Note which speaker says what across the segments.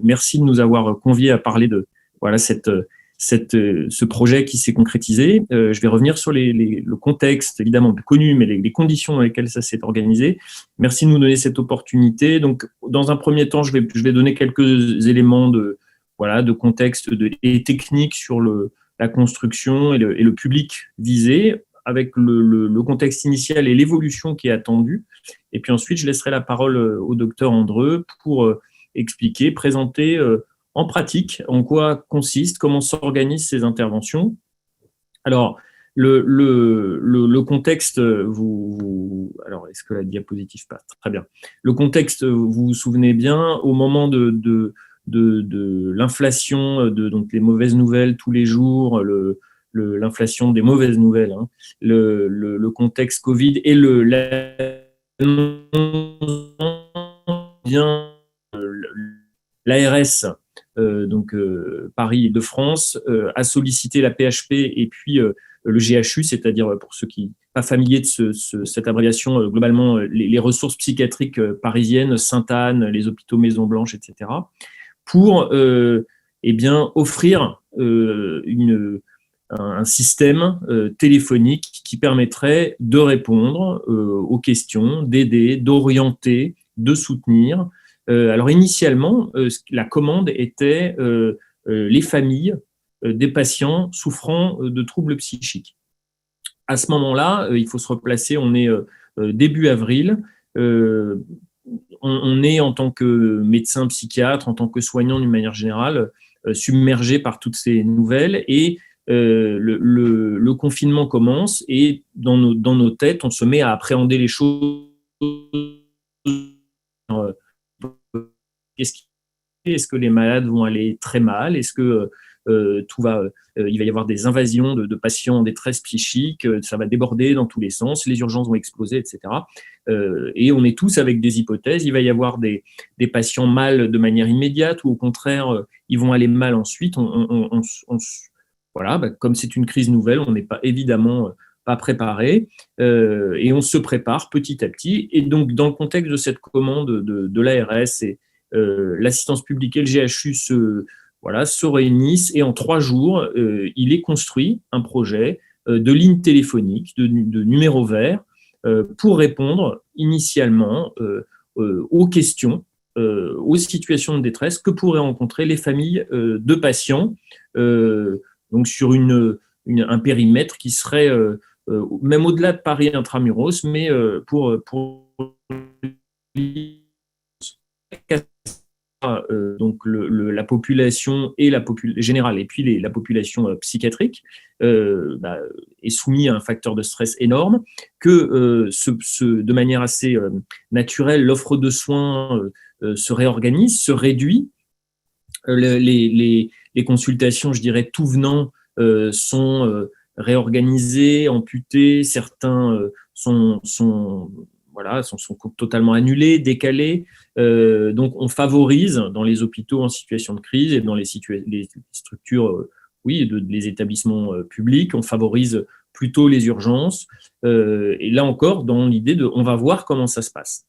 Speaker 1: merci de nous avoir conviés à parler de ce projet qui s'est concrétisé. Je vais revenir sur le contexte, évidemment, connu, mais les conditions dans lesquelles ça s'est organisé. Merci de nous donner cette opportunité. Donc, dans un premier temps, je vais donner quelques éléments de contexte et technique sur la construction et le public visé, avec le contexte initial et l'évolution qui est attendue. Et puis ensuite, je laisserai la parole au docteur Andreu pour expliquer, présenter en pratique en quoi consiste, comment s'organisent ces interventions. Alors, le contexte, alors, est-ce que la diapositive passe? Très bien. Le contexte, vous vous souvenez bien, au moment de l'inflation, donc les mauvaises nouvelles tous les jours, l'inflation des mauvaises nouvelles, hein, le contexte Covid et l'ARS, donc Paris-Île-de-France, a sollicité la PHP et puis le GHU, c'est-à-dire, pour ceux qui ne sont pas familiers de cette abréviation, globalement les ressources psychiatriques parisiennes, Sainte-Anne, les hôpitaux Maison-Blanche, etc., pour offrir un système téléphonique qui permettrait de répondre aux questions, d'aider, d'orienter, de soutenir. Alors initialement, la commande était les familles des patients souffrant de troubles psychiques. À ce moment-là, il faut se replacer, on est début avril, on est en tant que médecin psychiatre, en tant que soignant d'une manière générale, submergé par toutes ces nouvelles et le confinement commence et dans nos têtes, on se met à appréhender les choses. Est-ce que les malades vont aller très mal? Est-ce que il va y avoir des invasions de patients en détresse psychique? Ça va déborder dans tous les sens, les urgences vont exploser, etc. Et on est tous avec des hypothèses. Il va y avoir des patients mal de manière immédiate ou au contraire, ils vont aller mal ensuite. Comme c'est une crise nouvelle, on n'est pas évidemment pas préparé et on se prépare petit à petit. Et donc, dans le contexte de cette commande de l'ARS et l'assistance publique et le GHU se réunissent et en 3 jours, il est construit un projet de ligne téléphonique, de numéro vert pour répondre initialement aux questions, aux situations de détresse que pourraient rencontrer les familles de patients, donc sur un périmètre qui serait même au-delà de Paris intramuros, mais pour donc la population et générale et puis la population psychiatrique est soumise à un facteur de stress énorme, que de manière assez naturelle, l'offre de soins se réorganise, se réduit. Les consultations, je dirais, tout venant, sont réorganisées, amputées, certains sont totalement annulés, décalés. Donc, on favorise dans les hôpitaux en situation de crise et dans les structures, les établissements publics, on favorise plutôt les urgences. Et là encore, dans l'idée on va voir comment ça se passe.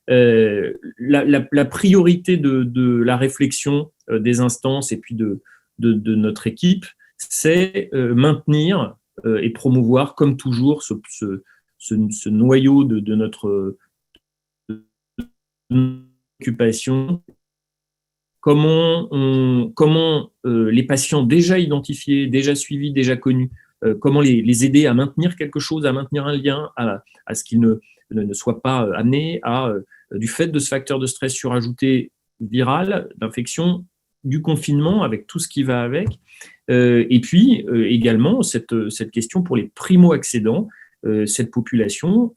Speaker 1: La priorité de la réflexion des instances et puis de notre équipe, c'est maintenir et promouvoir, comme toujours, ce noyau de notre occupation. Comment les patients déjà identifiés, déjà suivis, déjà connus, comment les aider à maintenir quelque chose, à maintenir un lien, à ce qu'ils ne soient pas amenés du fait de ce facteur de stress surajouté viral, d'infection, du confinement avec tout ce qui va avec. Et puis également cette question pour les primo-accédants, cette population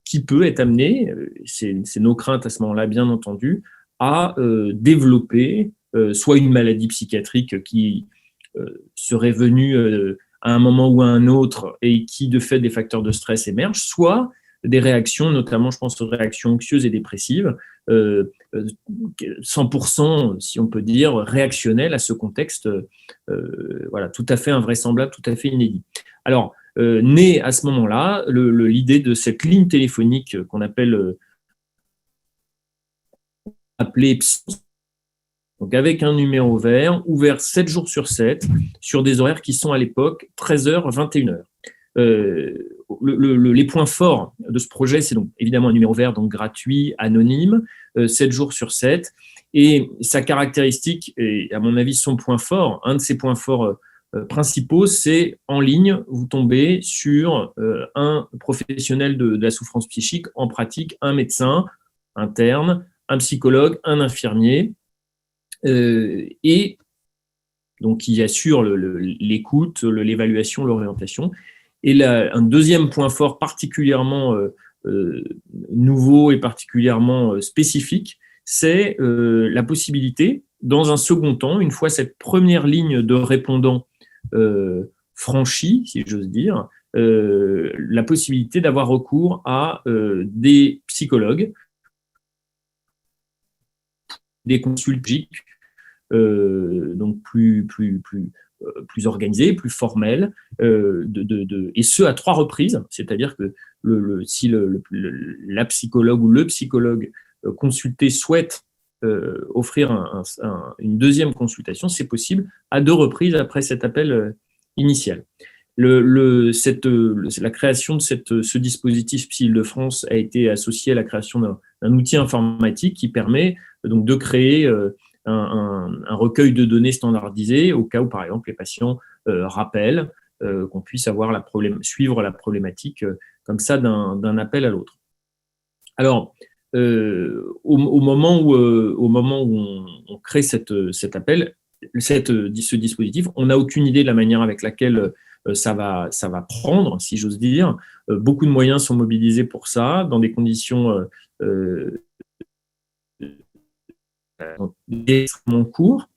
Speaker 1: qui peut être amenée, c'est nos craintes à ce moment-là bien entendu, à développer soit une maladie psychiatrique qui serait venue à un moment ou à un autre et qui, de fait des facteurs de stress, émergent, soit des réactions, notamment je pense aux réactions anxieuses et dépressives, 100%, si on peut dire, réactionnelles à ce contexte tout à fait invraisemblable, tout à fait inédit. Alors, naît à ce moment-là l'idée de cette ligne téléphonique qu'on appelée Donc avec un numéro vert, ouvert 7 jours sur 7, sur des horaires qui sont à l'époque 13h, 21h. Les points forts de ce projet, c'est donc évidemment un numéro vert, donc gratuit, anonyme, 7 jours sur 7. Et sa caractéristique, et à mon avis son point fort, un de ses points forts principaux, c'est en ligne, vous tombez sur un professionnel de la souffrance psychique, en pratique, un médecin interne, un psychologue, un infirmier, et donc qui assure l'écoute, l'évaluation, l'orientation. Et là, un deuxième point fort particulièrement nouveau et particulièrement spécifique, c'est la possibilité, dans un second temps, une fois cette première ligne de répondants franchie, si j'ose dire, la possibilité d'avoir recours à des psychologues, des consultes donc plus organisés, plus formels, et ce à 3 reprises, c'est-à-dire que si la psychologue ou le psychologue consulté souhaite offrir une deuxième consultation, c'est possible à 2 reprises après cet appel initial. La création de ce dispositif Psy-Île-de-France a été associée à la création d'un outil informatique qui permet donc de créer un recueil de données standardisé au cas où, par exemple, les patients rappellent, qu'on puisse suivre la problématique comme ça d'un appel à l'autre. Alors, au moment où on crée cet appel, ce dispositif, on n'a aucune idée de la manière avec laquelle ça va prendre, si j'ose dire. Beaucoup de moyens sont mobilisés pour ça, dans des conditions extrêmement courts.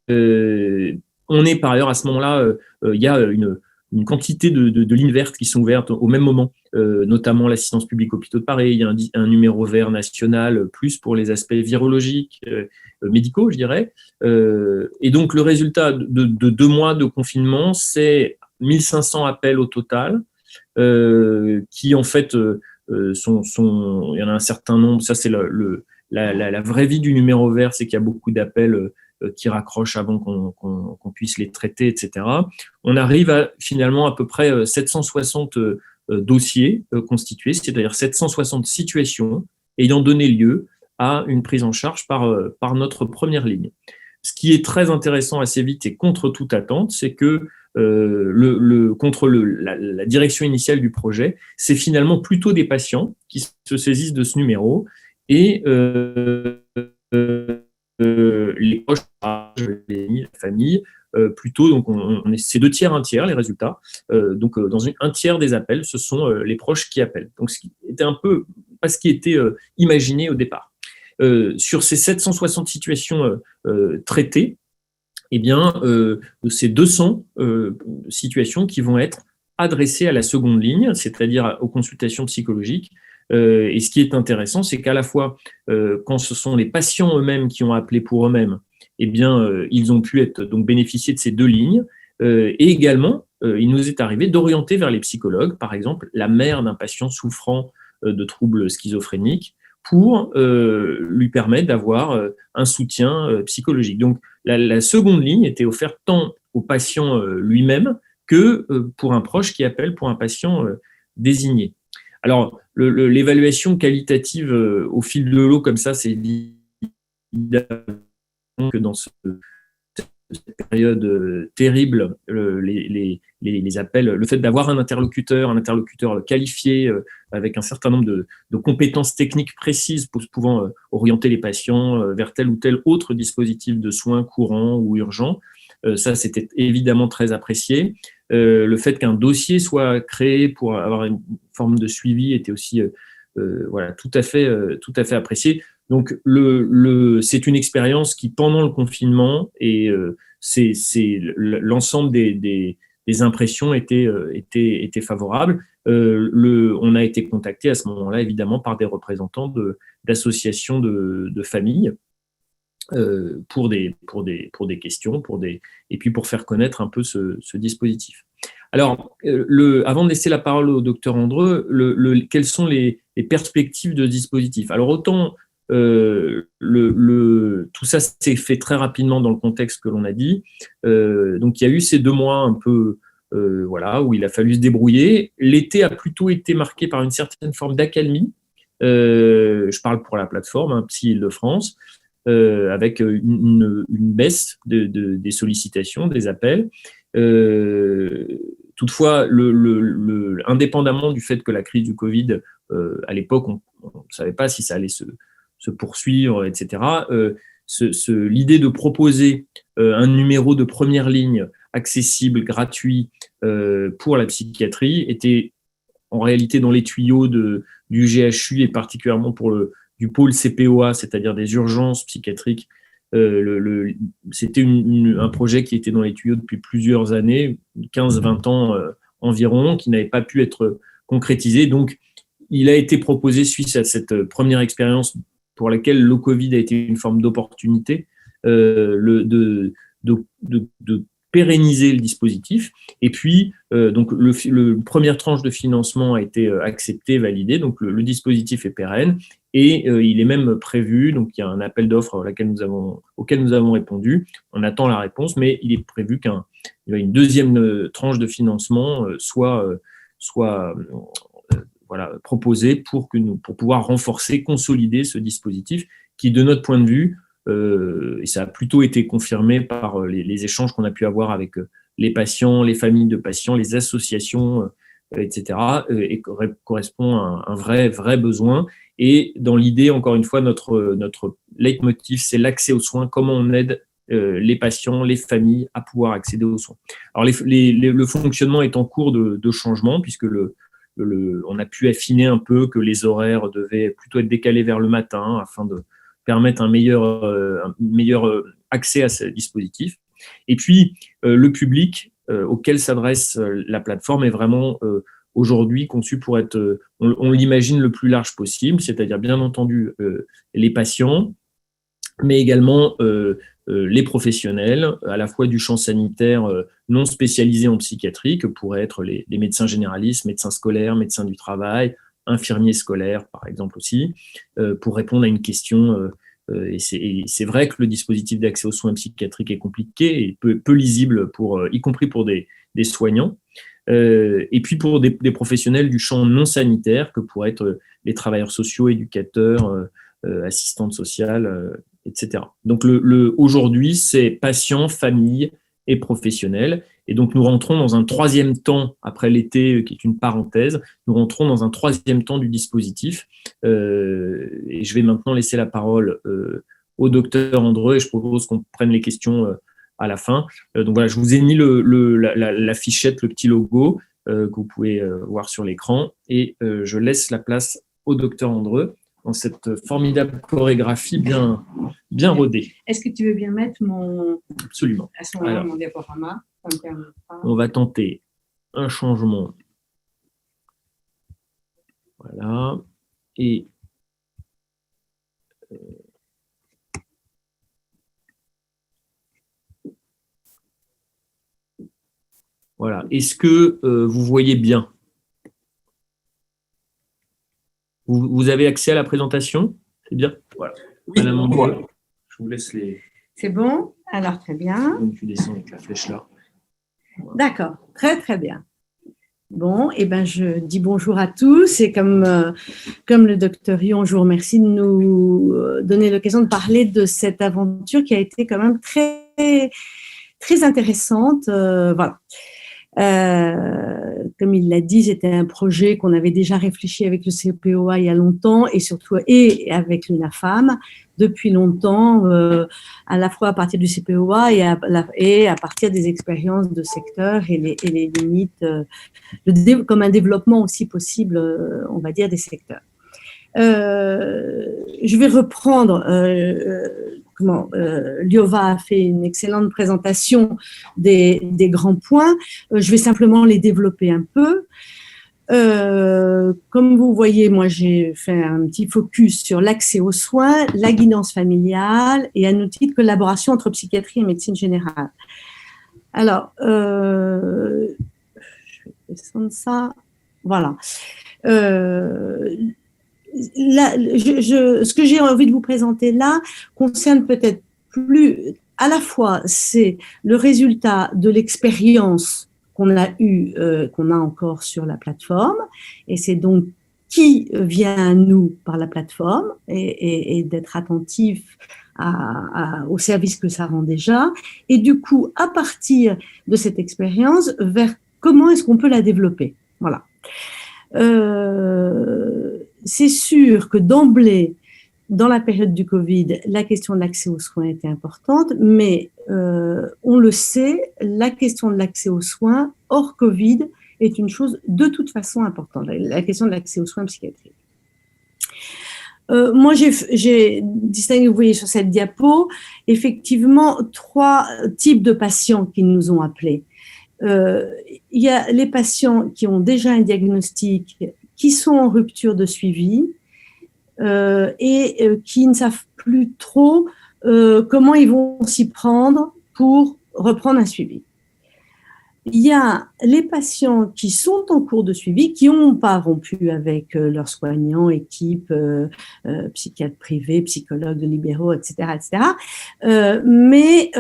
Speaker 1: On est par ailleurs à ce moment-là, il y a une quantité de lignes vertes qui sont ouvertes au même moment, notamment l'assistance publique hôpitaux de Paris, il y a un numéro vert national, plus pour les aspects virologiques, médicaux, je dirais. Et donc, le résultat de 2 mois de confinement, c'est 1500 appels au total, qui en fait il y en a un certain nombre, ça c'est la vraie vie du numéro vert, c'est qu'il y a beaucoup d'appels qui raccrochent avant qu'on puisse les traiter, etc. On arrive finalement à peu près 760 dossiers constitués, c'est-à-dire 760 situations ayant donné lieu à une prise en charge par notre première ligne. Ce qui est très intéressant assez vite et contre toute attente, c'est que contre la direction initiale du projet, c'est finalement plutôt des patients qui se saisissent de ce numéro et les proches, la famille, plutôt, donc c'est 2 tiers, 1 tiers les résultats. Donc dans un tiers des appels, ce sont les proches qui appellent. Donc ce qui était un peu pas ce qui était imaginé au départ. Sur ces 760 situations traitées, eh bien, c'est 200 situations qui vont être adressées à la seconde ligne, c'est-à-dire aux consultations psychologiques. Et ce qui est intéressant, c'est qu'à la fois, quand ce sont les patients eux-mêmes qui ont appelé pour eux-mêmes, eh bien, ils ont pu donc bénéficier de ces 2 lignes. Et également, il nous est arrivé d'orienter vers les psychologues, par exemple, la mère d'un patient souffrant de troubles schizophréniques, pour lui permettre d'avoir un soutien psychologique. Donc, la seconde ligne était offerte tant au patient lui-même que pour un proche qui appelle pour un patient désigné. Alors, l'évaluation qualitative au fil de l'eau, comme ça, c'est évidemment que dans cette période terrible, les appels, le fait d'avoir un interlocuteur qualifié avec un certain nombre de compétences techniques précises pouvant orienter les patients vers tel ou tel autre dispositif de soins courants ou urgents, ça c'était évidemment très apprécié. Le fait qu'un dossier soit créé pour avoir une forme de suivi était aussi voilà, tout à fait apprécié. Donc, c'est une expérience qui, pendant le confinement, et l'ensemble des impressions étaient favorables. On a été contacté à ce moment-là, évidemment, par des représentants d'associations de familles pour des questions, et puis pour faire connaître un peu ce dispositif. Alors, avant de laisser la parole au docteur Andreu, quelles sont les perspectives de ce dispositif? Alors, autant tout ça s'est fait très rapidement dans le contexte que l'on a dit. Donc, il y a eu ces 2 mois un peu, voilà, où il a fallu se débrouiller. L'été a plutôt été marqué par une certaine forme d'accalmie. Je parle pour la plateforme, Psy Île-de-France, avec une baisse des sollicitations, des appels. Toutefois, indépendamment du fait que la crise du Covid, à l'époque, on ne savait pas si ça allait se poursuivre, etc. L'idée de proposer un numéro de première ligne accessible, gratuit pour la psychiatrie était en réalité dans les tuyaux du GHU et particulièrement du pôle CPOA, c'est-à-dire des urgences psychiatriques. C'était un projet qui était dans les tuyaux depuis plusieurs années, 15-20 ans environ, qui n'avait pas pu être concrétisé. Donc, il a été proposé suite à cette première expérience pour laquelle le Covid a été une forme d'opportunité, de pérenniser le dispositif. Et puis, donc le première tranche de financement a été acceptée, validée. Donc, le dispositif est pérenne et il est même prévu. Donc, il y a un appel d'offres auquel nous avons répondu. On attend la réponse, mais il est prévu qu'une deuxième tranche de financement soit voilà, proposée pour pouvoir renforcer, consolider ce dispositif qui, de notre point de vue, et ça a plutôt été confirmé par les échanges qu'on a pu avoir avec les patients, les familles de patients, les associations, etc., et correspond à un vrai besoin. Et dans l'idée, encore une fois, notre leitmotiv, c'est l'accès aux soins, comment on aide les patients, les familles à pouvoir accéder aux soins. Alors, le fonctionnement est en cours de changement, puisque on a pu affiner un peu que les horaires devaient plutôt être décalés vers le matin afin de permettre un meilleur accès à ce dispositif. Et puis, le public auquel s'adresse la plateforme est vraiment aujourd'hui conçu pour être, on l'imagine, le plus large possible, c'est-à-dire bien entendu les patients, mais également les professionnels, à la fois du champ sanitaire non spécialisés en psychiatrie, que pourraient être les médecins généralistes, médecins scolaires, médecins du travail, infirmiers scolaires, par exemple aussi, pour répondre à une question. Et c'est vrai que le dispositif d'accès aux soins psychiatriques est compliqué et peu lisible, y compris pour des soignants. Et puis pour des professionnels du champ non sanitaire, que pourraient être les travailleurs sociaux, éducateurs, assistantes sociales, etc. Donc aujourd'hui, c'est patients, familles et professionnels. Et donc nous rentrons dans un troisième temps, après l'été, qui est une parenthèse, nous rentrons dans un troisième temps du dispositif. Et je vais maintenant laisser la parole au docteur Andreu et je propose qu'on prenne les questions à la fin. Donc voilà, je vous ai mis la fichette, le petit logo que vous pouvez voir sur l'écran et je laisse la place au docteur Andreu dans cette formidable chorégraphie bien rodée.
Speaker 2: Est-ce que tu veux bien mettre
Speaker 1: Absolument.
Speaker 2: À ce moment-là, mon diaporama?
Speaker 1: On va tenter un changement. Voilà. Et voilà. Est-ce que vous voyez bien? Vous avez accès à la présentation? C'est bien? Voilà.
Speaker 3: Oui,
Speaker 1: je vous laisse les...
Speaker 2: C'est bon? Alors, très bien.
Speaker 1: Donc, tu descends avec la flèche là.
Speaker 2: Voilà. D'accord, très bien. Bon, et ben je dis bonjour à tous et comme le docteur Yon, je vous remercie de nous donner l'occasion de parler de cette aventure qui a été quand même très intéressante. Voilà. Comme il l'a dit, c'était un projet qu'on avait déjà réfléchi avec le CPOA il y a longtemps et surtout avec l'UNAFAM depuis longtemps, à la fois à partir du CPOA et à partir des expériences de secteur et les limites, comme un développement aussi possible, on va dire, des secteurs. Je vais reprendre Liova a fait une excellente présentation des grands points. Je vais simplement les développer un peu. Comme vous voyez, moi j'ai fait un petit focus sur l'accès aux soins, la guidance familiale et un outil de collaboration entre psychiatrie et médecine générale. Alors, je vais descendre ça. Voilà. ce que j'ai envie de vous présenter là concerne peut-être plus, à la fois, c'est le résultat de l'expérience qu'on a eue, qu'on a encore sur la plateforme, et c'est donc qui vient à nous par la plateforme et d'être attentif au service que ça rend déjà, et du coup, à partir de cette expérience, vers comment est-ce qu'on peut la développer. Voilà. C'est sûr que d'emblée, dans la période du Covid, la question de l'accès aux soins était importante, mais on le sait, la question de l'accès aux soins hors Covid est une chose de toute façon importante, la question de l'accès aux soins psychiatriques. Moi, j'ai distingué, vous voyez sur cette diapo, effectivement, 3 types de patients qui nous ont appelés. Il y a les patients qui ont déjà un diagnostic, qui sont en rupture de suivi et qui ne savent plus trop comment ils vont s'y prendre pour reprendre un suivi. Il y a les patients qui sont en cours de suivi, qui n'ont pas rompu avec leurs soignants, équipes, psychiatres privés, psychologues libéraux, etc., mais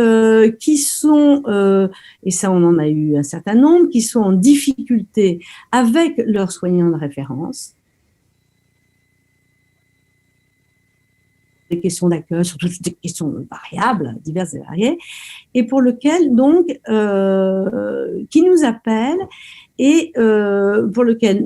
Speaker 2: qui sont, et ça on en a eu un certain nombre, qui sont en difficulté avec leurs soignants de référence. Des questions d'accueil, surtout des questions variables, diverses et variées, et pour lequel, donc, qui nous appellent et pour lequel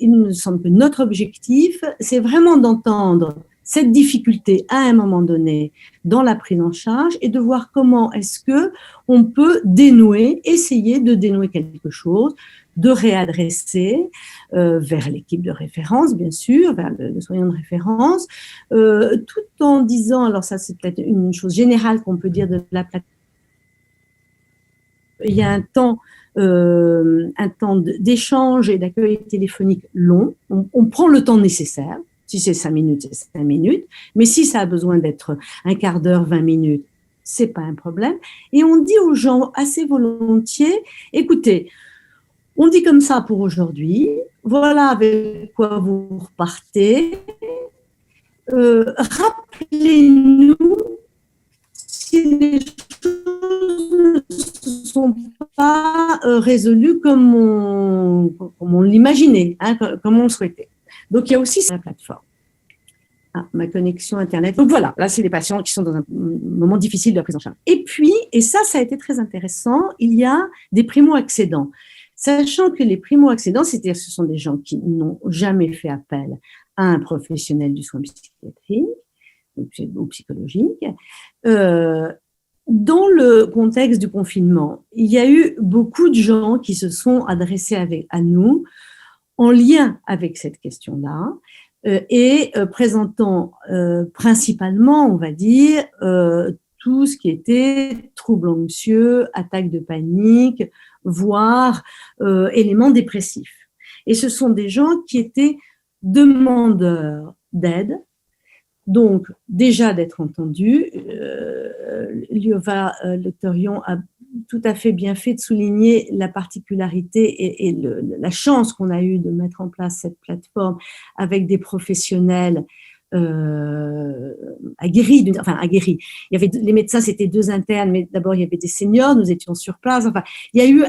Speaker 2: il me semble que notre objectif, c'est vraiment d'entendre cette difficulté à un moment donné dans la prise en charge et de voir comment est-ce que on peut dénouer, essayer de dénouer quelque chose, de réadresser vers l'équipe de référence, bien sûr, vers le soignant de référence, tout en disant, alors ça c'est peut-être une chose générale qu'on peut dire de la plateforme, il y a un temps d'échange et d'accueil téléphonique long, on prend le temps nécessaire, si c'est 5 minutes, c'est 5 minutes, mais si ça a besoin d'être un quart d'heure, 20 minutes, c'est pas un problème, et on dit aux gens assez volontiers, écoutez, on dit comme ça pour aujourd'hui, voilà avec quoi vous repartez. Rappelez-nous si les choses ne sont pas résolues comme on l'imaginait, hein, comme on le souhaitait. Donc il y a aussi la plateforme. Ah, ma connexion Internet. Donc voilà, là c'est les patients qui sont dans un moment difficile de la prise en charge. Et puis, et ça a été très intéressant, il y a des primo-accédants. Sachant que les primo-accédants, c'est-à-dire ce sont des gens qui n'ont jamais fait appel à un professionnel du soin psychiatrique ou psychologique, dans le contexte du confinement, il y a eu beaucoup de gens qui se sont adressés à nous en lien avec cette question-là et présentant principalement, on va dire, tout ce qui était troubles anxieux, attaques de panique, voire éléments dépressifs. Et ce sont des gens qui étaient demandeurs d'aide, donc déjà d'être entendus. Liova Lectorion a tout à fait bien fait de souligner la particularité et la chance qu'on a eue de mettre en place cette plateforme avec des professionnels aguerris. Il y avait les médecins, c'était 2 internes, mais d'abord il y avait des seniors, nous étions sur place. Enfin, il y a eu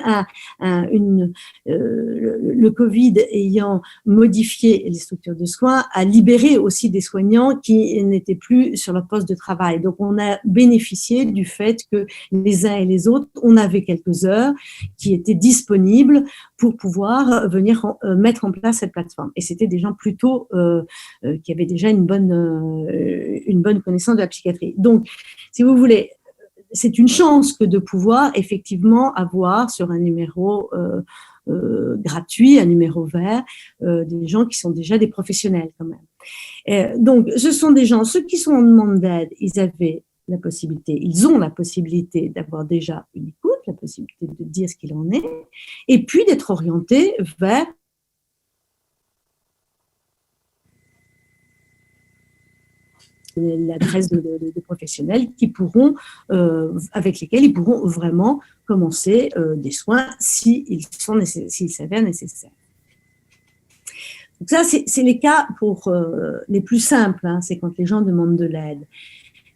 Speaker 2: le Covid ayant modifié les structures de soins, a libéré aussi des soignants qui n'étaient plus sur leur poste de travail. Donc on a bénéficié du fait que les uns et les autres, on avait quelques heures qui étaient disponibles pour pouvoir venir mettre en place cette plateforme. Et c'était des gens plutôt qui avaient déjà une bonne connaissance de la psychiatrie. Donc, si vous voulez, c'est une chance que de pouvoir effectivement avoir sur un numéro gratuit, un numéro vert, des gens qui sont déjà des professionnels quand même. Donc, ce sont des gens, ceux qui sont en demande d'aide, ils ont la possibilité d'avoir déjà une écoute, la possibilité de dire ce qu'il en est, et puis d'être orientés vers l'adresse de professionnels avec lesquels ils pourront vraiment commencer des soins s'ils s'avèrent nécessaires. Donc ça, c'est les cas pour les plus simples, hein, c'est quand les gens demandent de l'aide.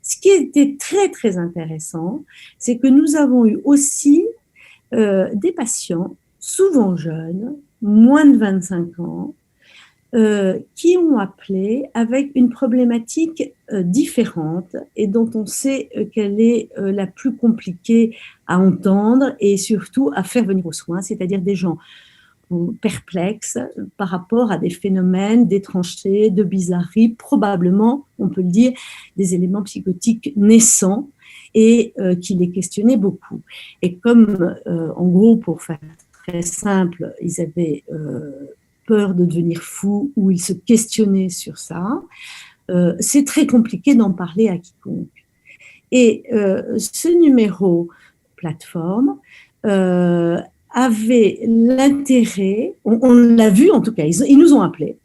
Speaker 2: Ce qui était très, très intéressant, c'est que nous avons eu aussi des patients, souvent jeunes, moins de 25 ans, qui ont appelé avec une problématique différente et dont on sait qu'elle est la plus compliquée à entendre et surtout à faire venir aux soins, c'est-à-dire des gens perplexes par rapport à des phénomènes d'étrangeté, de bizarrerie, probablement, on peut le dire, des éléments psychotiques naissants et qui les questionnaient beaucoup. Et comme, en gros, pour faire très simple, ils avaient peur de devenir fous ou ils se questionnaient sur ça, c'est très compliqué d'en parler à quiconque. Et ce numéro plateforme avait l'intérêt, on l'a vu en tout cas, ils nous ont appelés.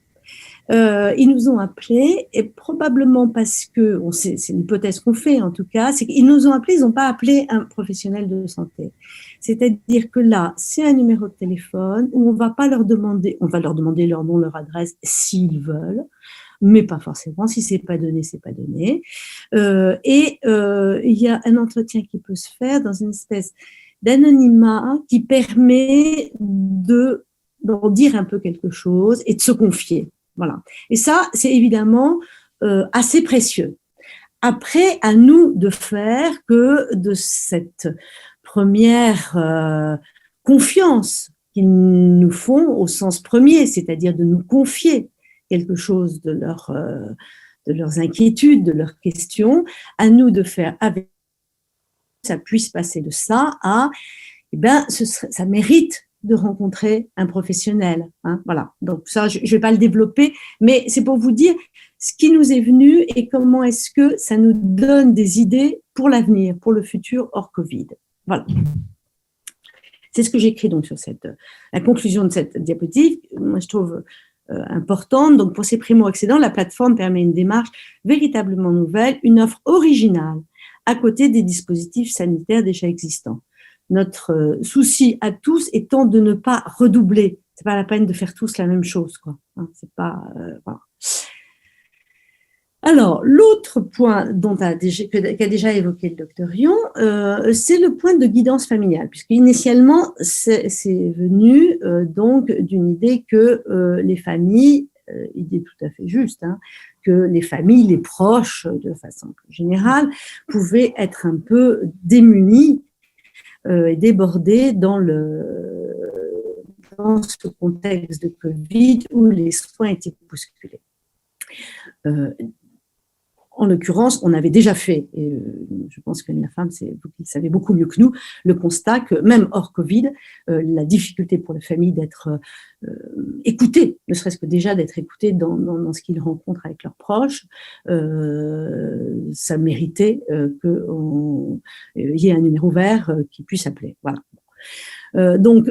Speaker 2: Ils nous ont appelés et probablement parce que, c'est l'hypothèse qu'on fait en tout cas, c'est qu'ils nous ont appelés, ils n'ont pas appelé un professionnel de santé. C'est-à-dire que là, c'est un numéro de téléphone où on va leur demander leur nom, leur adresse s'ils veulent, mais pas forcément. Si c'est pas donné, c'est pas donné. Il y a un entretien qui peut se faire dans une espèce d'anonymat qui permet d'en dire un peu quelque chose et de se confier. Voilà. Et ça, c'est évidemment assez précieux. Après, à nous de faire que de cette première confiance qu'ils nous font au sens premier, c'est-à-dire de nous confier quelque chose de leurs inquiétudes, de leurs questions, à nous de faire avec ça puisse passer de ça à, ça mérite de rencontrer un professionnel. Hein, voilà. Donc ça, je ne vais pas le développer, mais c'est pour vous dire ce qui nous est venu et comment est-ce que ça nous donne des idées pour l'avenir, pour le futur hors Covid. Voilà. C'est ce que j'écris donc sur la conclusion de cette diapositive. Moi, je trouve importante. Donc, pour ces primo-accédants, la plateforme permet une démarche véritablement nouvelle, une offre originale à côté des dispositifs sanitaires déjà existants. Notre souci à tous étant de ne pas redoubler. C'est pas la peine de faire tous la même chose, quoi. Hein, c'est pas voilà. Alors, l'autre point qu'a déjà évoqué le docteur Rion, c'est le point de guidance familiale, puisque initialement, c'est venu donc d'une idée que les familles, idée tout à fait juste, hein, que les familles, les proches, de façon plus générale, pouvaient être un peu démunis et débordés dans ce contexte de Covid où les soins étaient bousculés. En l'occurrence, on avait déjà fait, et je pense que la femme, vous qui le savez beaucoup mieux que nous, le constat que même hors Covid, la difficulté pour les familles d'être écoutées, ne serait-ce que déjà d'être écoutées dans ce qu'ils rencontrent avec leurs proches, ça méritait qu'il y ait un numéro vert qui puisse appeler. Voilà. Donc,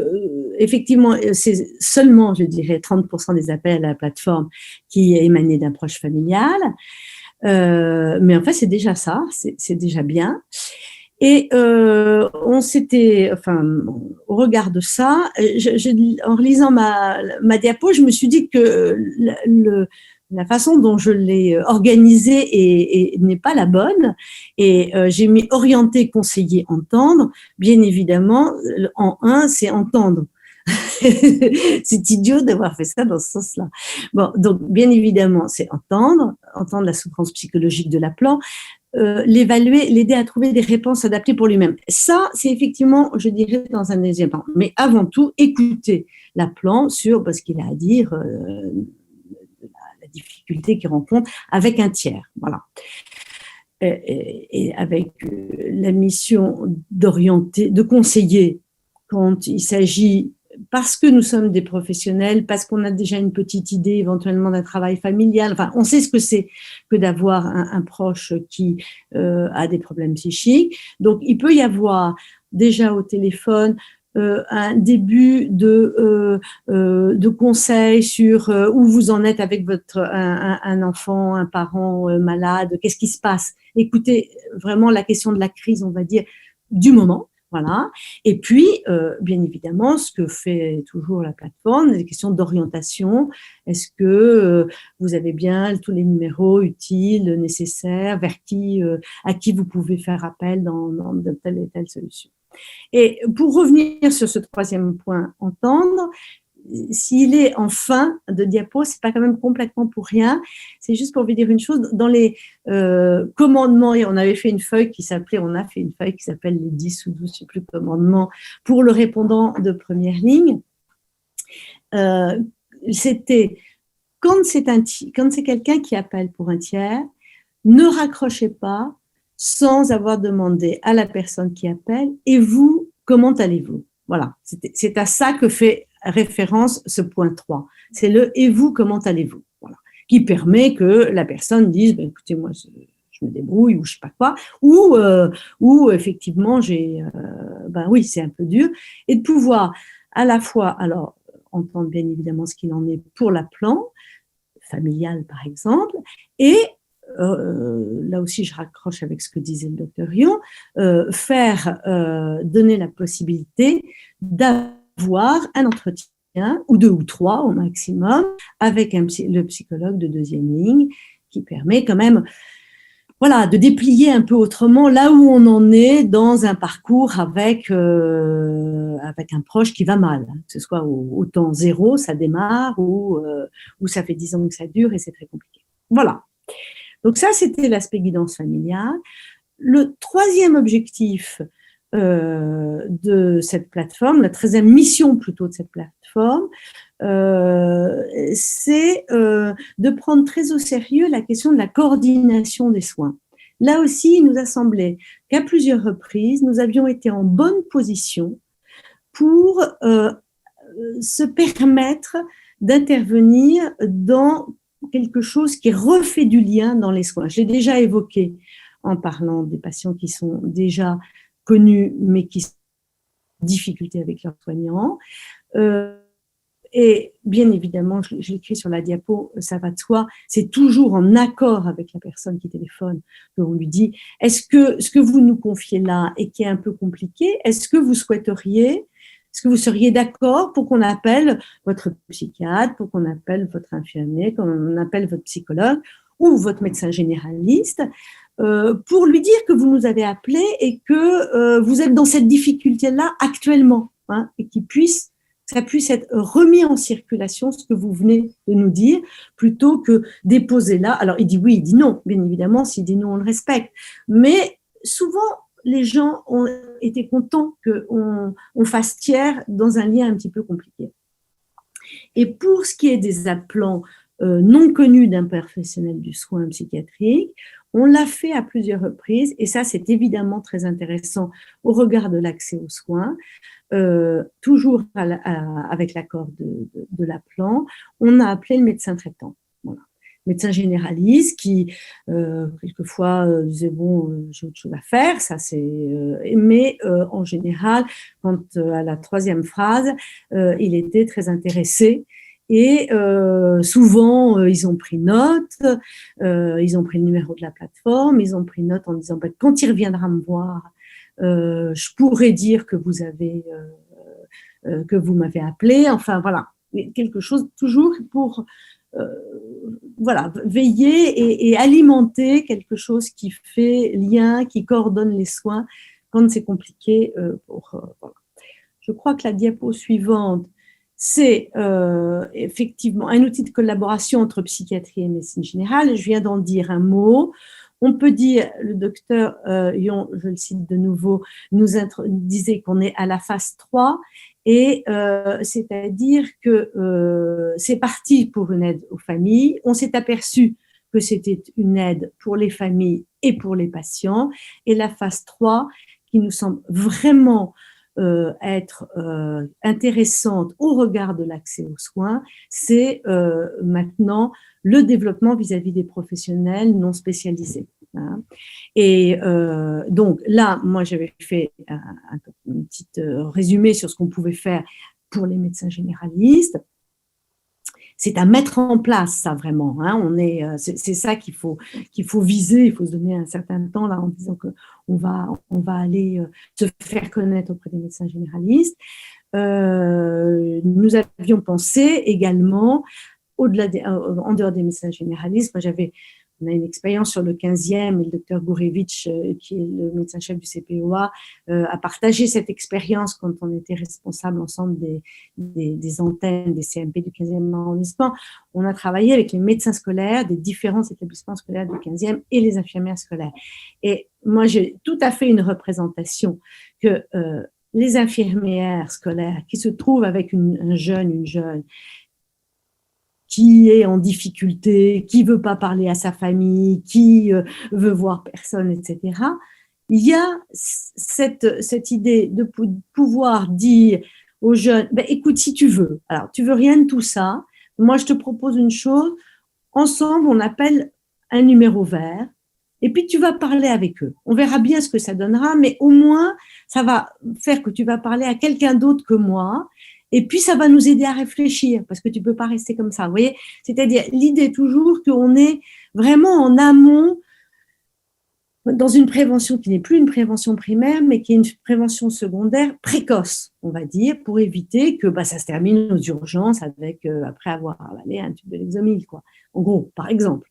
Speaker 2: effectivement, c'est seulement, je dirais, 30% des appels à la plateforme qui émanaient d'un proche familial. Mais en fait, c'est déjà ça, c'est déjà bien. Et on s'était, au regard de ça, en relisant ma diapo, je me suis dit que la façon dont je l'ai organisée n'est pas la bonne. Et j'ai mis orienter, conseiller, entendre. Bien évidemment, en un, c'est entendre. C'est idiot d'avoir fait ça dans ce sens-là. Bon, donc bien évidemment, c'est entendre la souffrance psychologique de l'appelant, l'évaluer, l'aider à trouver des réponses adaptées pour lui-même. Ça, c'est effectivement, je dirais, dans un deuxième temps. Mais avant tout, écouter l'appelant sur ce qu'il a à dire, la difficulté qu'il rencontre avec un tiers. Voilà. Et avec la mission d'orienter, de conseiller quand il s'agit, parce que nous sommes des professionnels, parce qu'on a déjà une petite idée éventuellement d'un travail familial, enfin, on sait ce que c'est que d'avoir un proche qui a des problèmes psychiques. Donc, il peut y avoir déjà au téléphone un début de conseils sur où vous en êtes avec un enfant, un parent malade, qu'est-ce qui se passe. Écoutez vraiment la question de la crise, on va dire, du moment. Voilà. Et puis, bien évidemment, ce que fait toujours la plateforme, des questions d'orientation. Est-ce que vous avez bien tous les numéros utiles, nécessaires, vers qui, à qui vous pouvez faire appel dans telle et telle solution. Et pour revenir sur ce troisième point, entendre, s'il est en fin de diapo, c'est pas quand même complètement pour rien. C'est juste pour vous dire une chose. Dans les commandements, et on a fait une feuille qui s'appelle les 10 ou 12, je sais plus, commandements pour le répondant de première ligne. C'était quand c'est quelqu'un qui appelle pour un tiers, ne raccrochez pas sans avoir demandé à la personne qui appelle « Et vous, comment allez-vous » Voilà, c'est à ça que fait référence ce point 3. C'est le « Et vous, comment allez-vous » voilà, qui permet que la personne dise « Écoutez, moi, je me débrouille » ou je sais pas quoi, ou effectivement, oui, c'est un peu dur, et de pouvoir à la fois, alors, entendre bien évidemment ce qu'il en est pour l'appelant, familial par exemple, et là aussi je raccroche avec ce que disait le docteur Rion, donner la possibilité d'avoir un entretien, ou 2 ou 3 au maximum, avec le psychologue de deuxième ligne, qui permet quand même de déplier un peu autrement là où on en est dans un parcours avec un proche qui va mal, que ce soit au temps 0, ça démarre, ou ça fait 10 ans que ça dure et c'est très compliqué. Voilà. Donc ça, c'était l'aspect guidance familiale. Le troisième objectif de cette plateforme, la 13e mission plutôt de cette plateforme, c'est de prendre très au sérieux la question de la coordination des soins. Là aussi, il nous a semblé qu'à plusieurs reprises, nous avions été en bonne position pour se permettre d'intervenir dans quelque chose qui refait du lien dans les soins. Je l'ai déjà évoqué en parlant des patients qui sont déjà connus, mais qui ont des difficultés avec leurs soignants. Et bien évidemment, je l'écris sur la diapo, ça va de soi, c'est toujours en accord avec la personne qui téléphone qu'on lui dit « Est-ce que ce que vous nous confiez là et qui est un peu compliqué, est-ce que vous seriez d'accord pour qu'on appelle votre psychiatre, pour qu'on appelle votre infirmier, qu'on appelle votre psychologue ou votre médecin généraliste pour lui dire que vous nous avez appelé et que vous êtes dans cette difficulté-là actuellement, hein, et ça puisse être remis en circulation, ce que vous venez de nous dire, plutôt que déposer là. Alors, il dit oui, il dit non. Bien évidemment, s'il dit non, on le respecte. Mais souvent, les gens ont été contents qu'on fasse tiers dans un lien un petit peu compliqué. Et pour ce qui est des appelants non connus d'un professionnel du soin psychiatrique, on l'a fait à plusieurs reprises, et ça, c'est évidemment très intéressant au regard de l'accès aux soins. Toujours avec l'accord de l'appelant, on a appelé le médecin traitant. Voilà. Médecin généraliste qui, quelquefois, disait « bon, j'ai autre chose à faire », ça mais en général, quand à la troisième phrase, il était très intéressé. Et souvent, ils ont pris note, ils ont pris le numéro de la plateforme, ils ont pris note en disant « quand il reviendra me voir, je pourrais dire que que vous m'avez appelé », enfin voilà, quelque chose toujours pour veiller et alimenter quelque chose qui fait lien, qui coordonne les soins quand c'est compliqué. Voilà. Je crois que la diapo suivante, c'est effectivement un outil de collaboration entre psychiatrie et médecine générale. Je viens d'en dire un mot. On peut dire, le docteur Yon, je le cite de nouveau, nous disait qu'on est à la phase 3, et c'est-à-dire que c'est parti pour une aide aux familles. On s'est aperçu que c'était une aide pour les familles et pour les patients. Et la phase 3, qui nous semble vraiment être intéressante au regard de l'accès aux soins, c'est maintenant le développement vis-à-vis des professionnels non spécialisés. Hein. Et donc là, moi j'avais fait un petit résumé sur ce qu'on pouvait faire pour les médecins généralistes. c'est à mettre en place, ça vraiment. Hein. C'est ça qu'il faut viser. Il faut se donner un certain temps là en disant que on va aller se faire connaître auprès des médecins généralistes. Nous avions pensé également, en dehors des médecins généralistes, on a une expérience sur le 15e et le docteur Gourevitch, qui est le médecin-chef du CPOA, a partagé cette expérience quand on était responsable ensemble des antennes des CMP du 15e arrondissement. On a travaillé avec les médecins scolaires des différents établissements scolaires du 15e et les infirmières scolaires. Et moi, j'ai tout à fait une représentation que les infirmières scolaires qui se trouvent avec une jeune qui est en difficulté, qui veut pas parler à sa famille, qui veut voir personne, etc. Il y a cette idée de pouvoir dire aux jeunes, écoute, si tu veux, alors tu veux rien de tout ça, moi je te propose une chose, ensemble on appelle un numéro vert, et puis tu vas parler avec eux. On verra bien ce que ça donnera, mais au moins ça va faire que tu vas parler à quelqu'un d'autre que moi. Et puis, ça va nous aider à réfléchir, parce que tu ne peux pas rester comme ça. Vous voyez, c'est-à-dire l'idée toujours qu'on est vraiment en amont dans une prévention qui n'est plus une prévention primaire, mais qui est une prévention secondaire précoce, on va dire, pour éviter que ça se termine aux urgences après avoir avalé un tube de Lexomil, quoi. En gros, par exemple.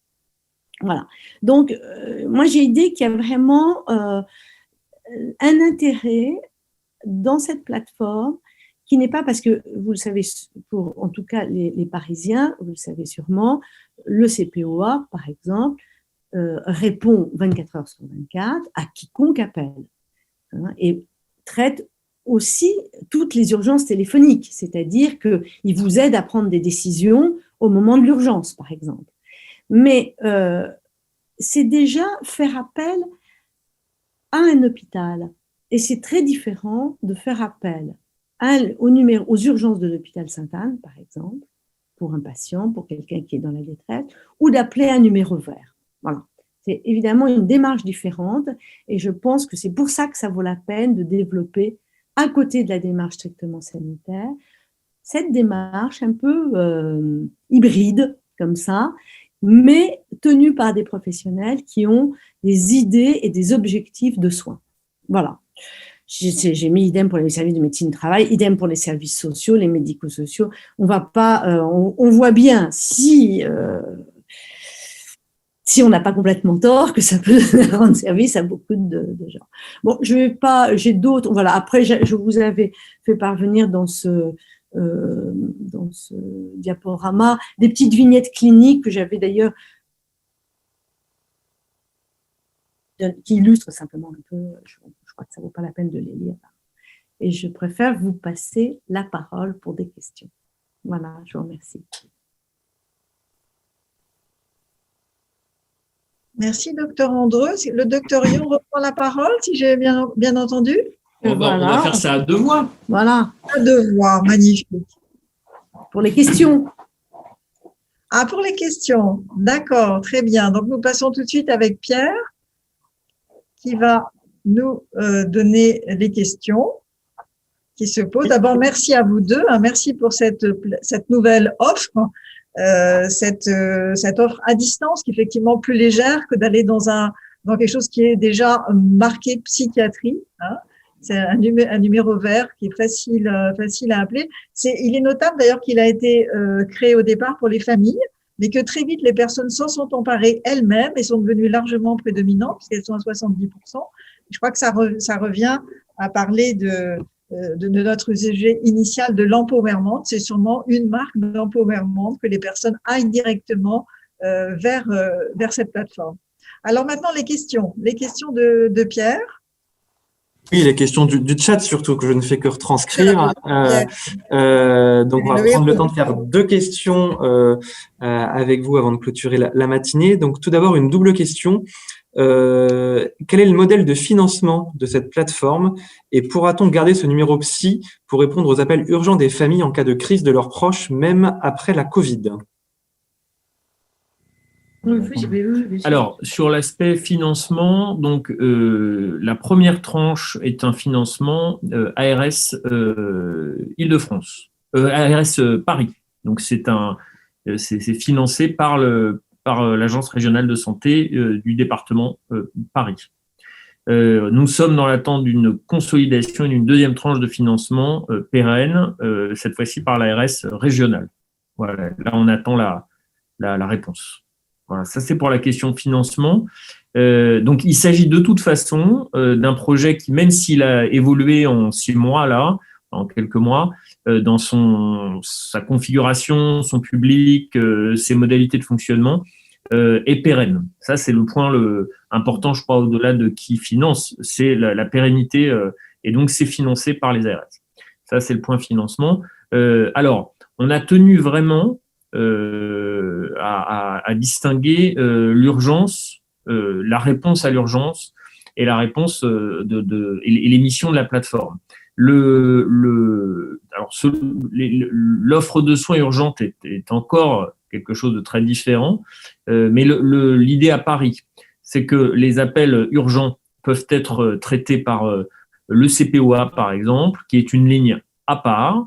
Speaker 2: Voilà. Donc, moi, j'ai l'idée qu'il y a vraiment un intérêt dans cette plateforme qui n'est pas parce que, vous le savez, pour en tout cas les Parisiens, vous le savez sûrement, le CPOA, par exemple, répond 24 heures sur 24 à quiconque appelle, hein, et traite aussi toutes les urgences téléphoniques, c'est-à-dire qu'il vous aide à prendre des décisions au moment de l'urgence, par exemple. Mais c'est déjà faire appel à un hôpital, et c'est très différent de faire appel aux urgences de l'hôpital Sainte-Anne, par exemple, pour un patient, pour quelqu'un qui est dans la détresse, ou d'appeler un numéro vert. Voilà. C'est évidemment une démarche différente, et je pense que c'est pour ça que ça vaut la peine de développer, à côté de la démarche strictement sanitaire, cette démarche un peu hybride, comme ça, mais tenue par des professionnels qui ont des idées et des objectifs de soins. Voilà. J'ai mis idem pour les services de médecine du travail, idem pour les services sociaux, les médico-sociaux. On va pas, on voit bien si on n'a pas complètement tort que ça peut rendre service à beaucoup de gens. Bon, je vais pas, j'ai d'autres. Voilà. Après, je vous avais fait parvenir dans ce diaporama des petites vignettes cliniques que j'avais d'ailleurs, qui illustrent simplement un peu. Je crois que ça ne vaut pas la peine de les lire. Et je préfère vous passer la parole pour des questions. Voilà, je vous remercie.
Speaker 3: Merci, docteur Andreu. Le docteur Yon reprend la parole, si j'ai bien entendu.
Speaker 1: On va faire ça à deux voix.
Speaker 2: Voilà.
Speaker 3: À deux voix, magnifique.
Speaker 2: Pour les questions.
Speaker 3: Ah, pour les questions. D'accord, très bien. Donc, nous passons tout de suite avec Pierre, qui va nous donner les questions qui se posent. D'abord, merci à vous deux. Merci pour cette nouvelle offre, cette offre à distance, qui est effectivement plus légère que d'aller dans quelque chose qui est déjà marqué psychiatrie. Hein. C'est un numéro vert qui est facile à appeler. Il est notable d'ailleurs qu'il a été créé au départ pour les familles, mais que très vite les personnes s'en sont emparées elles-mêmes et sont devenues largement prédominantes, puisqu'elles sont à 70%. Je crois que ça revient à parler de notre sujet initial de l'empowerment. C'est sûrement une marque d'empowerment que les personnes aillent directement vers cette plateforme. Alors maintenant, les questions de Pierre.
Speaker 4: Oui, les questions du chat surtout, que je ne fais que retranscrire. Donc, on va prendre le temps de faire deux questions avec vous avant de clôturer la matinée. Donc, tout d'abord, une double question. Quel est le modèle de financement de cette plateforme et pourra-t-on garder ce numéro psy pour répondre aux appels urgents des familles en cas de crise de leurs proches, même après la Covid ?
Speaker 1: Alors, sur l'aspect financement, donc la première tranche est un financement ARS Île-de-France, ARS Paris. Donc, c'est c'est financé par l'Agence régionale de santé du département Paris. Nous sommes dans l'attente d'une consolidation et d'une deuxième tranche de financement pérenne, cette fois-ci par l'ARS régionale. Voilà, là on attend la réponse. Voilà, ça c'est pour la question de financement. Donc il s'agit de toute façon d'un projet qui, même s'il a évolué en 6 mois là, en quelques mois, dans sa configuration, son public, ses modalités de fonctionnement, est pérenne. Ça, c'est le point important, je crois, au-delà de qui finance, c'est la pérennité, et donc c'est financé par les ARS. Ça, c'est le point financement. Alors, on a tenu vraiment à distinguer l'urgence, la réponse à l'urgence et la réponse et les missions de la plateforme. L'offre de soins urgente est encore quelque chose de très différent, mais l'idée à Paris, c'est que les appels urgents peuvent être traités par le CPOA, par exemple, qui est une ligne à part,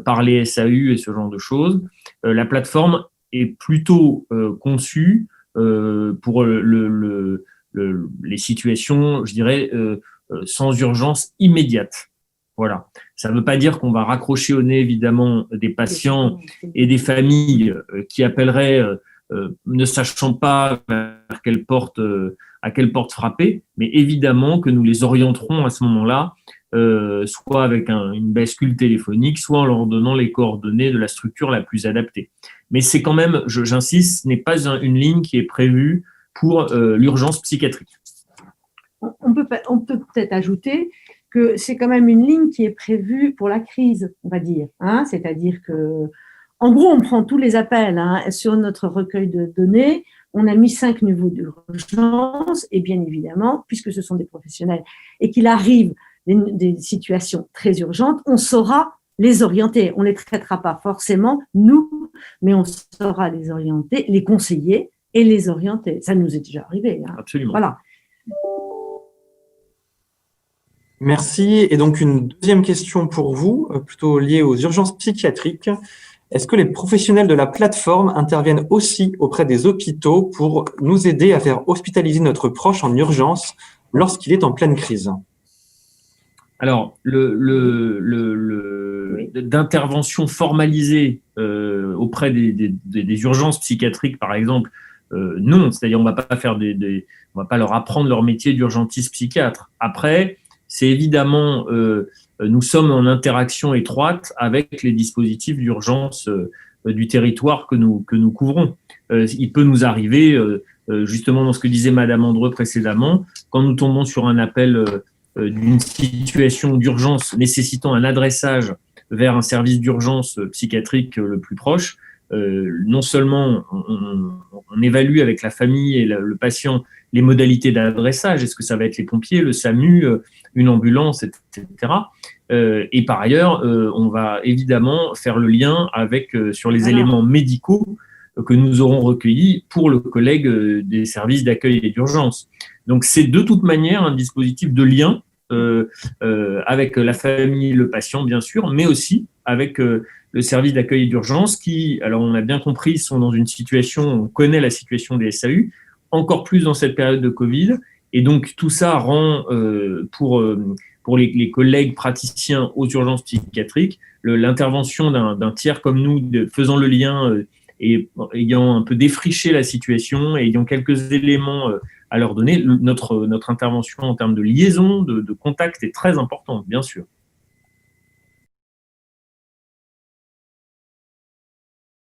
Speaker 1: par les SAU et ce genre de choses. La plateforme est plutôt conçue pour les situations, je dirais, sans urgence immédiate. Voilà. Ça ne veut pas dire qu'on va raccrocher au nez, évidemment, des patients et des familles qui appelleraient ne sachant pas à quelle porte frapper, mais évidemment que nous les orienterons à ce moment-là, soit avec une bascule téléphonique, soit en leur donnant les coordonnées de la structure la plus adaptée. Mais c'est quand même, j'insiste, ce n'est pas une ligne qui est prévue pour l'urgence psychiatrique.
Speaker 2: On peut peut-être ajouter que c'est quand même une ligne qui est prévue pour la crise, on va dire. Hein, c'est-à-dire que, en gros, on prend tous les appels sur notre recueil de données. On a mis 5 niveaux d'urgence et bien évidemment, puisque ce sont des professionnels et qu'il arrive des situations très urgentes, on saura les orienter. On ne les traitera pas forcément, nous, mais on saura les orienter, les conseiller et les orienter. Ça nous est déjà arrivé. Hein.
Speaker 1: Absolument.
Speaker 2: Voilà.
Speaker 4: Merci. Et donc, une deuxième question pour vous, plutôt liée aux urgences psychiatriques. Est-ce que les professionnels de la plateforme interviennent aussi auprès des hôpitaux pour nous aider à faire hospitaliser notre proche en urgence lorsqu'il est en pleine crise?
Speaker 1: Alors, d'intervention formalisée auprès des urgences psychiatriques, par exemple, non. C'est-à-dire, on va pas leur apprendre leur métier d'urgentiste psychiatre. Après, c'est évidemment, nous sommes en interaction étroite avec les dispositifs d'urgence du territoire que nous couvrons. Il peut nous arriver, justement dans ce que disait Madame Andreu précédemment, quand nous tombons sur un appel d'une situation d'urgence nécessitant un adressage vers un service d'urgence psychiatrique le plus proche, non seulement on évalue avec la famille et le patient les modalités d'adressage, est-ce que ça va être les pompiers, le SAMU, une ambulance, etc. Et par ailleurs, on va évidemment faire le lien sur les éléments médicaux que nous aurons recueillis pour le collègue des services d'accueil et d'urgence. Donc c'est de toute manière un dispositif de lien avec la famille, le patient bien sûr, mais aussi avec le service d'accueil et d'urgence qui, alors on a bien compris, sont dans une situation, on connaît la situation des SAU, encore plus dans cette période de Covid, et donc tout ça rend pour les collègues praticiens aux urgences psychiatriques l'intervention d'un tiers comme nous, faisant le lien et ayant un peu défriché la situation et ayant quelques éléments à leur donner, notre intervention en termes de liaison, de contact est très importante, bien sûr.